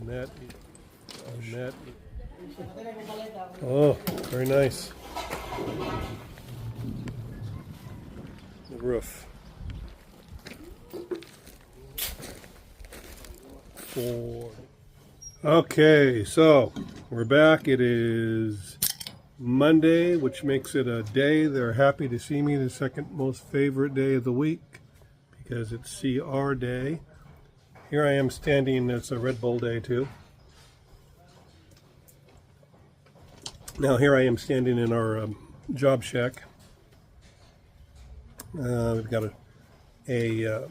And that. Oh, very nice. The roof. 4. Okay, so we're back. It is Monday, which makes it a day they're happy to see me, the second most favorite day of the week, because it's CR day. Here I am standing, it's a Red Bull day too. Now here I am standing in our job shack. We've got a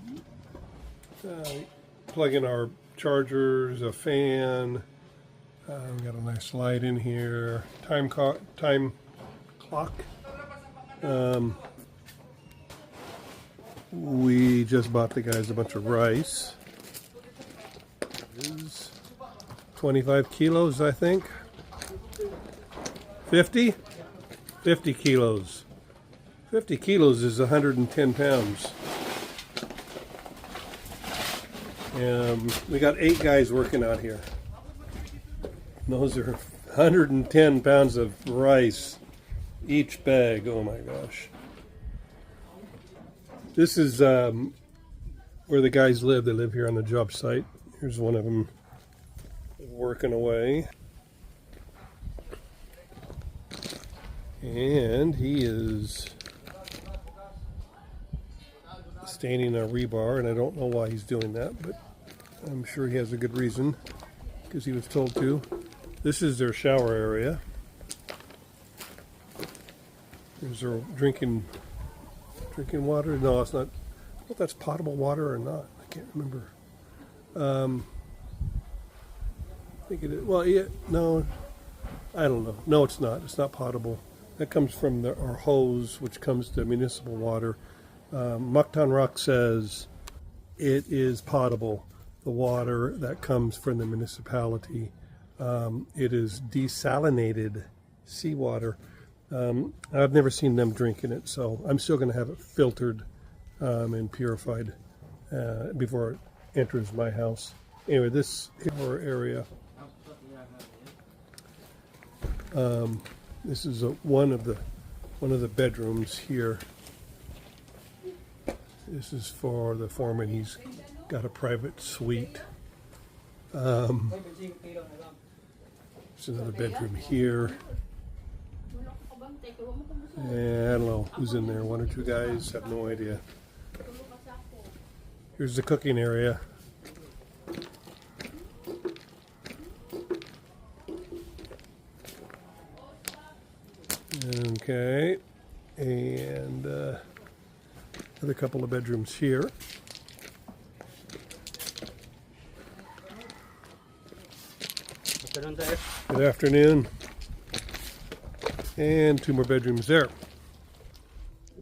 plug in our chargers, a fan. We've got a nice light in here. Time clock. We just bought the guys a bunch of rice. It is 25 kilos, I think. 50? 50 kilos. 50 kilos is 110 pounds. We got 8 guys working out here. Those are 110 pounds of rice each bag. Oh my gosh. This is where the guys live. They live here on the job site. Here's one of them working away. And he is staining a rebar, and I don't know why he's doing that, but I'm sure he has a good reason, because he was told to. This is their shower area. There's their drinking water. No, it's not. I don't know if that's potable water or not. I can't remember. I think it is. Well, yeah, no, I don't know. No, it's not. It's not potable. That comes from our hose, which comes to municipal water. Muktan Rock says it is potable, the water that comes from the municipality. It is desalinated seawater. I've never seen them drinking it, so I'm still going to have it filtered and purified before it enters my house. Anyway, this is our area. This is one of the bedrooms here. This is for the foreman. He's got a private suite. There's another bedroom here. And I don't know who's in there. 1 or 2 guys. Have no idea. Here's the cooking area. Okay, and another couple of bedrooms here. Good afternoon. And 2 more bedrooms there.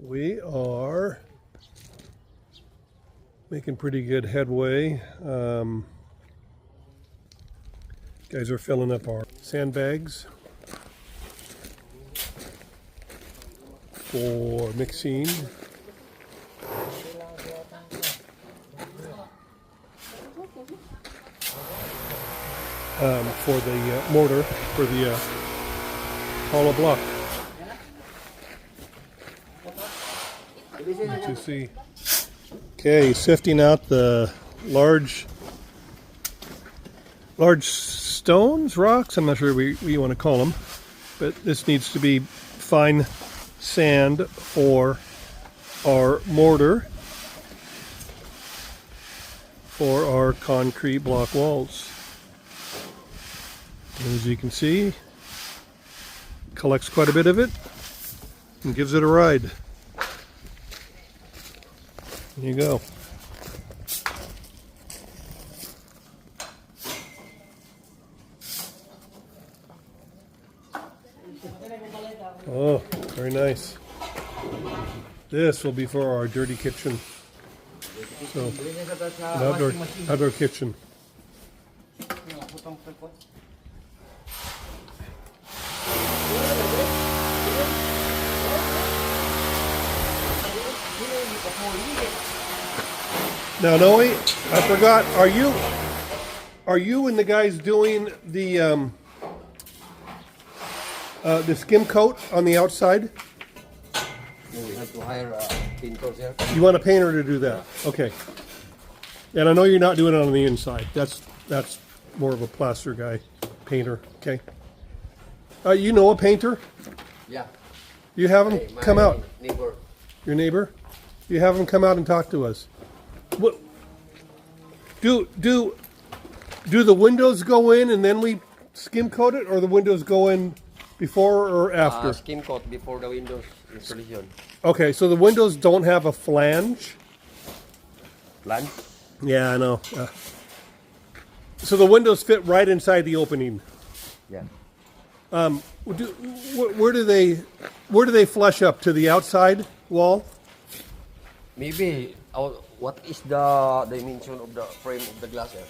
We are making pretty good headway. Guys are filling up our sandbags for mixing. For the mortar, for the hollow block. Let you see. Okay, sifting out the large stones, rocks. I'm not sure what you want to call them, but this needs to be fine sand for our mortar for our concrete block walls. And as you can see, collects quite a bit of it and gives it a ride. There you go. Oh, very nice. This will be for our dirty kitchen. So, an outdoor kitchen. Now, Noe, I forgot, are you Are you and the guys doing the skim coat on the outside? We have to hire painters here. You want a painter to do that? Okay. And I know you're not doing it on the inside. That's more of a plaster guy, painter. Okay. You know a painter? Yeah. You have him come out. Neighbor. Your neighbor? You have him come out and talk to us. What? Do the windows go in and then we skim coat it, or the windows go in before or after? Skim coat before the windows installation. Okay, so the windows don't have a flange. Flange? Yeah, I know. So the windows fit right inside the opening. Yeah. Where do they flush up to the outside wall? Maybe. What is the dimension of the frame of the glass here?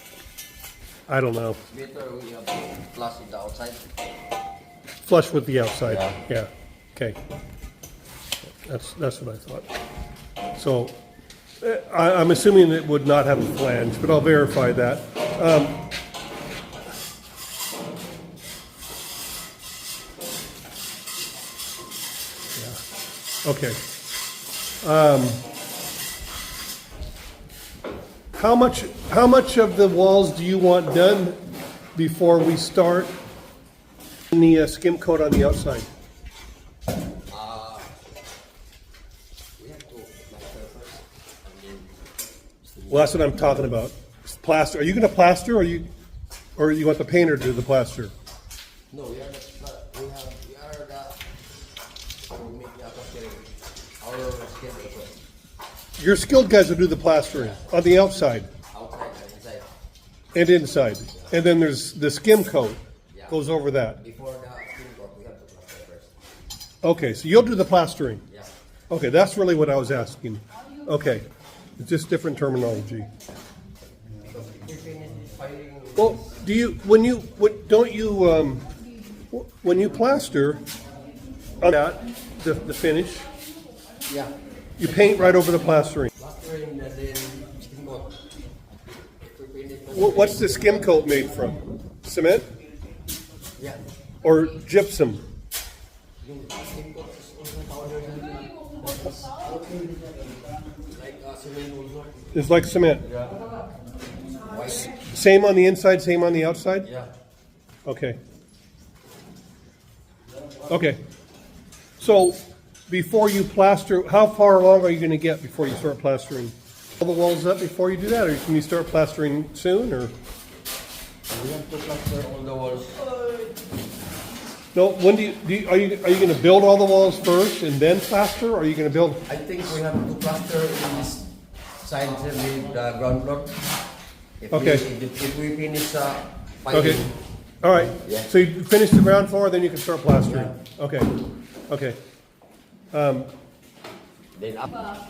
I don't know. Better we have to glass in the outside. Flush with the outside. Yeah. Okay. That's what I thought. So I'm assuming it would not have a flange, but I'll verify that. Yeah. Okay. How much of the walls do you want done before we start the skim coat on the outside? We have to plaster first. Well, that's what I'm talking about. Plaster. Are you going to plaster, or you want the painter to do the plaster? No, we are the we make the plastering. Our skill as well. Your skilled guys will do the plastering on the outside Outside and inside. and inside, and then there's the skim coat goes over that. Before the skim coat, we have to plaster first. Okay, so you'll do the plastering. Yeah. Okay, that's really what I was asking. Okay, it's just different terminology. Because if we finish filing. Well, when you plaster on that the finish, Yeah. you paint right over the plastering. Plastering and then skim coat. If we finish the What's the skim coat made from? Cement yeah. or gypsum? Yung skim coat is also powder and like cement also. It's like cement. Yeah. White. Same on the inside, same on the outside? Yeah. Okay. Okay. So before you plaster, how far along are you going to get before you start plastering? All the walls up before you do that, or can you start plastering soon? Or We have to plaster all the walls. no? When are you going to build all the walls first and then plaster, or are you going to build? I think we have to plaster in this side with the ground floor. Okay. If we finish piping. Okay. All right. Yeah. So you finish the ground floor, then you can start plastering. Okay. Okay. Then up.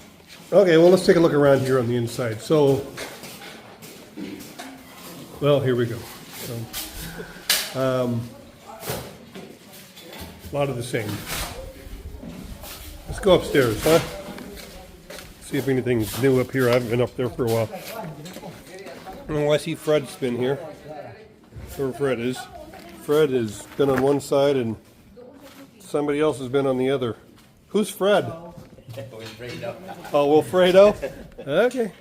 Okay, well, let's take a look around here on the inside. So, well, here we go. So, a lot of the same. Let's go upstairs, huh? See if anything's new up here. I haven't been up there for a while. Oh, I see Fred's been here. Where Fred is. Fred has been on one side and somebody else has been on the other. Who's Fred? Wilfredo. Oh, Wilfredo? Okay.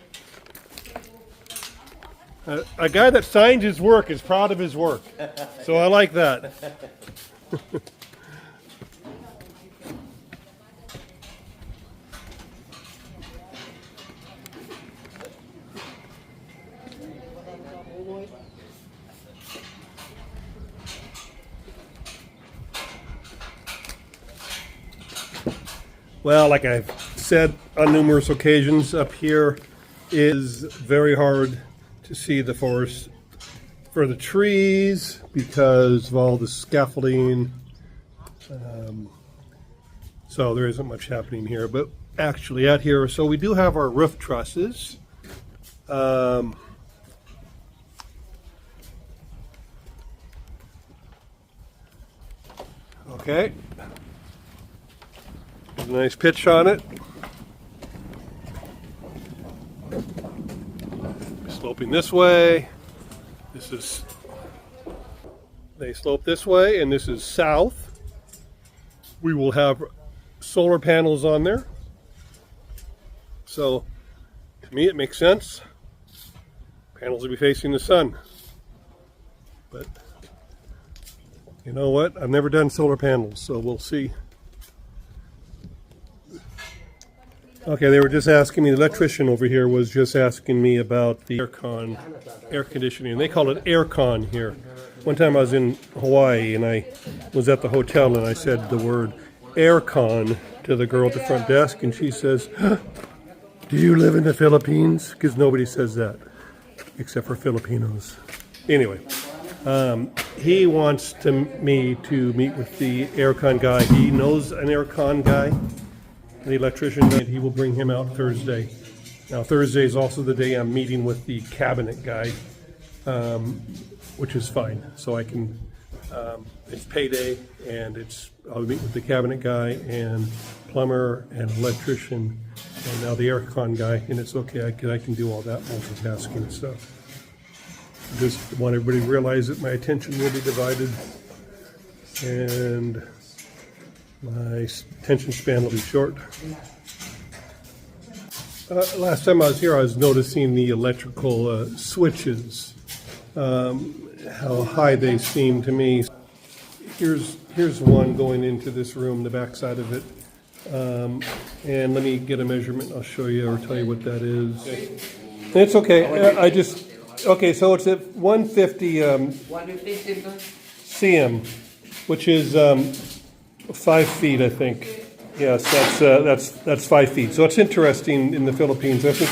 A guy that signs his work is proud of his work. So I like that. Well, like I've said on numerous occasions, up here is very hard to see the forest for the trees because of all the scaffolding. So there isn't much happening here, but actually out here, so we do have our roof trusses. Okay. There's a nice pitch on it. Sloping this way. This is, they slope this way, and this is south. We will have solar panels on there. So, to me, it makes sense. Panels will be facing the sun. But, you know what? I've never done solar panels, so we'll see. Okay, they were just asking me, the electrician over here was just asking me about the air conditioning. They call it aircon here. One time I was in Hawaii and I was at the hotel and I said the word aircon to the girl at the front desk, and she says, "Do you live in the Philippines?" Because nobody says that except for Filipinos. Anyway, he wants me to meet with the aircon guy. He knows an aircon guy, the electrician, and he will bring him out Thursday. Now, Thursday is also the day I'm meeting with the cabinet guy, which is fine. So I can, it's payday, and I'll meet with the cabinet guy and plumber and electrician, and now the aircon guy, and it's okay. I can do all that multitasking stuff. Just want everybody to realize that my attention will be divided, and my attention span will be short. Last time I was here, I was noticing the electrical switches, how high they seem to me. Here's one going into this room, the back side of it. And let me get a measurement. I'll show you or tell you what that is. It's okay. Okay, so it's at 150 cm, which is 5 feet, I think. Yes, that's 5 feet. So it's interesting in the Philippines. I think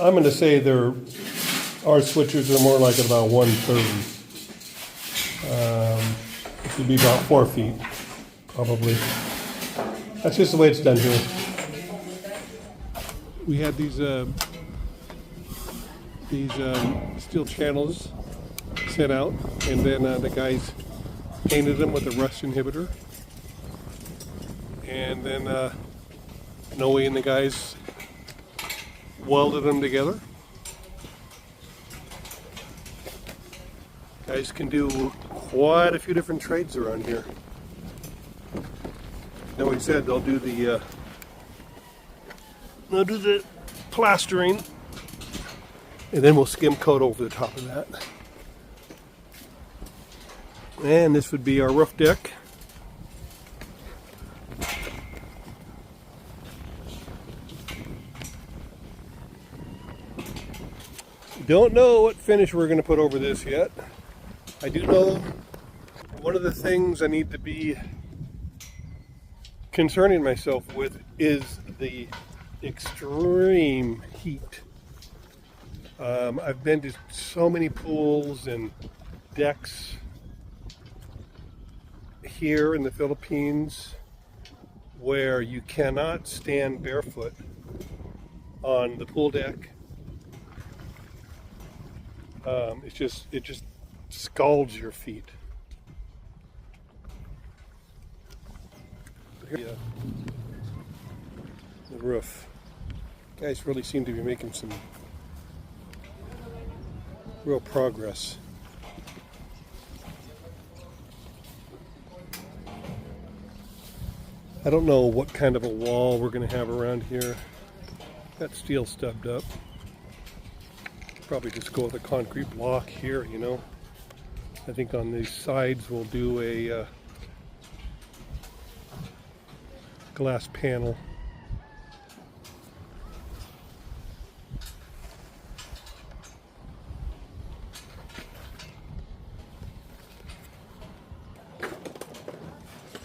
I'm going to say our switches are more like about 130. It should be about 4 feet, probably. That's just the way it's done here. We had these steel channels set out, and then the guys painted them with a rust inhibitor. And then Noe and the guys welded them together. Guys can do quite a few different trades around here. Noe said they'll do the plastering, and then we'll skim coat over the top of that. And this would be our roof deck. Don't know what finish we're going to put over this yet. I do know one of the things I need to be concerning myself with is the extreme heat. I've been to so many pools and decks here in the Philippines where you cannot stand barefoot on the pool deck. It just scalds your feet. Here, the roof. Guys really seem to be making some real progress. I don't know what kind of a wall we're going to have around here. That steel stubbed up. Probably just go with a concrete block here, you know. I think on these sides we'll do a glass panel.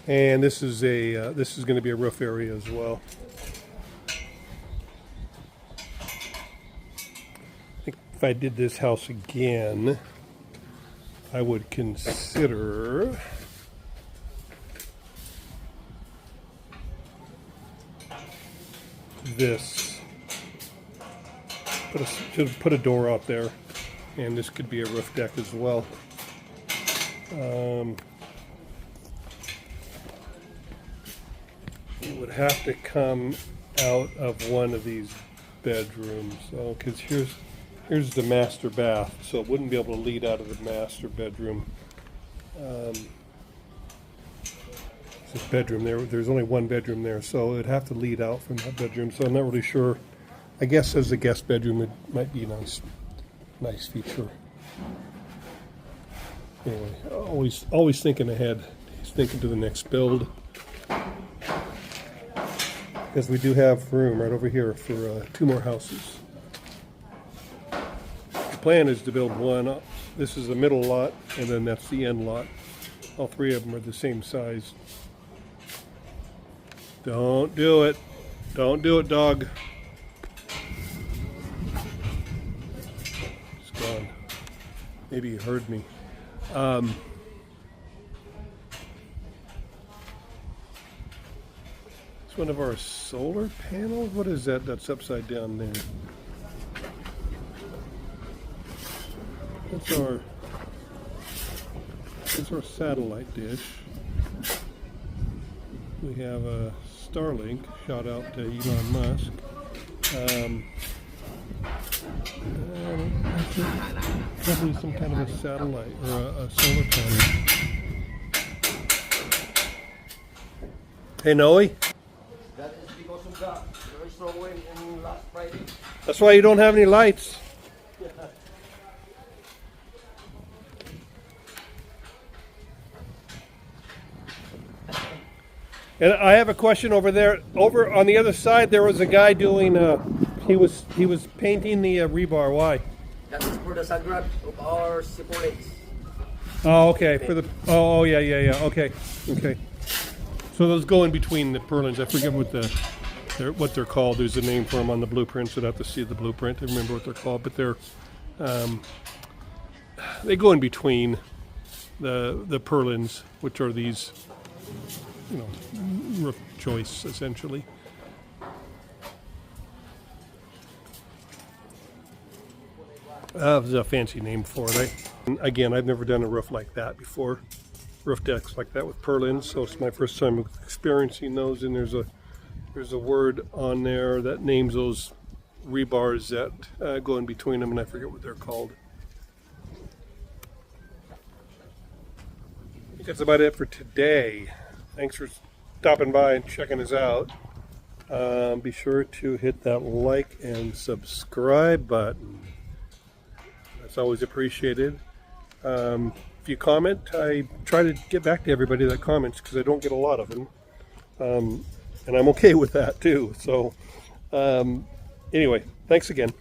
And this is going to be a roof area as well. I think if I did this house again, I would consider this. Put a door out there, and this could be a roof deck as well. It would have to come out of one of these bedrooms. So, because Here's the master bath, so it wouldn't be able to lead out of the master bedroom. This bedroom there's only one bedroom there, so it'd have to lead out from that bedroom. So I'm not really sure. I guess as a guest bedroom, it might be a nice feature. Anyway, always thinking ahead. He's thinking to the next build, because we do have room right over here for 2 more houses. The plan is to build one. This is the middle lot, and then that's the end lot. All 3 of them are the same size. Don't do it. Don't do it, dog. It's gone. Maybe he heard me. It's one of our solar panels. What is that? That's upside down there. That's our satellite dish. We have a Starlink. Shout out to Elon Musk. Probably some kind of a satellite or a solar panel. Hey, Noe. That is because of the very strong wind in last Friday. That's why you don't have any lights. And I have a question over there. Over on the other side, there was a guy doing. He was painting the rebar. Why? That is for the sagrad of our supports. Oh, okay. For the. Oh, yeah. Okay. So those go in between the purlins. I forget what they're called. There's a name for them on the blueprints. I'd have to see the blueprint to remember what they're called. But they go in between the purlins, which are these. Roof joists, essentially. There's a fancy name for it. Again, I've never done a roof like that before. Roof decks like that with purlins, so it's my first time experiencing those. And there's a word on there that names those rebars that go in between them, and I forget what they're called. I think that's about it for today. Thanks for stopping by and checking us out. Be sure to hit that like and subscribe button. That's always appreciated. If you comment, I try to get back to everybody that comments because I don't get a lot of them. And I'm okay with that too. So anyway, thanks again.